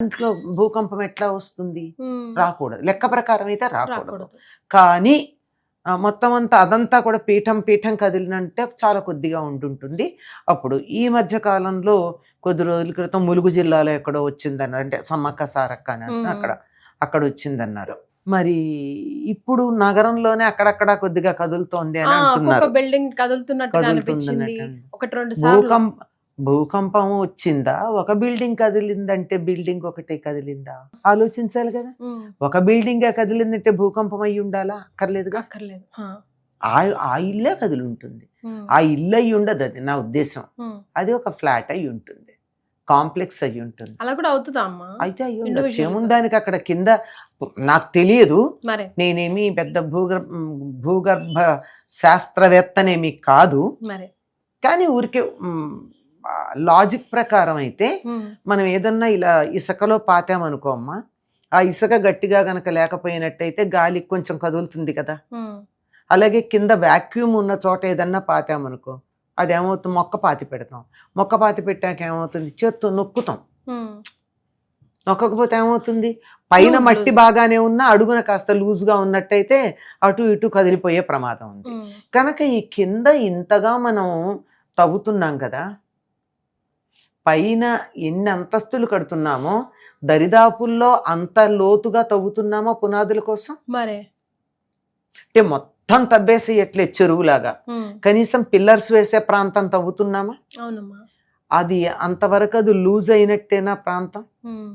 ఇంట్లో భూకంపం ఎట్లా వస్తుంది? ఉమ్, రాకూడదు. లెక్క ప్రకారం అయితే రాకూడదు. రాకూడదు. కానీ మొత్తం అంతా అదంతా కూడా పీఠం పీఠం కదిలినంటే చాలా కొద్దిగా ఉంటుంటుంది. అప్పుడు ఈ మధ్య కాలంలో కొద్ది రోజుల క్రితం ములుగు జిల్లాలో ఎక్కడో వచ్చిందన్నారు. అంటే సమ్మక్క సారక్క అని ఉమ్. అక్కడ వచ్చిందన్నారు. మరి ఇప్పుడు నగరంలోనే అక్కడక్కడ కొద్దిగా కదులుతోంది అని ఒక్కొక్క అంటున్నారు. బిల్డింగ్ కదులుతున్నట్టుగా కదులుతుందన్నట్టు. అనిపించింది. ఒకటి రెండు సార్లు భూకంపం వచ్చిందా? ఒక బిల్డింగ్ కదిలిందంటే బిల్డింగ్ ఒకటే కదిలిందా? ఆలోచించాలి కదా. ఉమ్, ఒక బిల్డింగే కదిలిందంటే భూకంపం అయి ఉండాలా? అక్కర్లేదుగా. అక్కర్లేదు. ఆ ఇల్లే కదిలి ఉంటుంది. ఉమ్, ఆ ఇల్లు అయి ఉండదు. అది నా ఉద్దేశం. ఉమ్. అది ఒక ఫ్లాట్ అయి ఉంటుంది, కాంప్లెక్స్ అయి ఉంటుంది. అలా కూడా అవుతుందా అమ్మా? అయితే అయ్యి ఉండొచ్చు. Individual గా. ఏముందానికి అక్కడ కింద నాకు తెలియదు. మరే నేనేమి పెద్ద భూగర్భ శాస్త్రవేత్తనేమి కాదు. మరే కానీ ఊరికే లాజిక్ ప్రకారం అయితే ఉమ్, మనం ఏదన్నా ఇలా ఇసుకలో పాతామనుకో అమ్మా, ఆ ఇసుక గట్టిగా గనక లేకపోయినట్టయితే గాలి కొంచెం కదులుతుంది కదా. ఉమ్, అలాగే కింద వాక్యూమ్ ఉన్న చోట ఏదన్నా పాతామనుకో, అదేమవుతుంది, మొక్క పాతి పెడతాం. మొక్క పాతి పెట్టాక ఏమవుతుంది, చేత్తో నొక్కుతాం. ఉమ్. నొక్కకపోతే ఏమవుతుంది, పైన Loose, మట్టి loose. బాగానే ఉన్నా అడుగున కాస్త లూజ్గా ఉన్నట్టయితే అటు ఇటు కదిలిపోయే ప్రమాదం ఉంది. ఉమ్, కనుక ఈ కింద ఇంతగా మనం తవ్వుతున్నాం కదా, పైన ఎన్ని అంతస్తులు కడుతున్నామో దరిదాపుల్లో అంత లోతుగా తవ్వుతున్నామో పునాదుల కోసం. మరే అంటే మొత్తం తవ్వేసేయట్లే చెరువులాగా, ఉమ్, కనీసం పిల్లర్స్ వేసే ప్రాంతం తవ్వుతున్నామా? అవునమ్మా. అది అంతవరకు అది లూజ్ అయినట్టేనా ప్రాంతం? ఉమ్,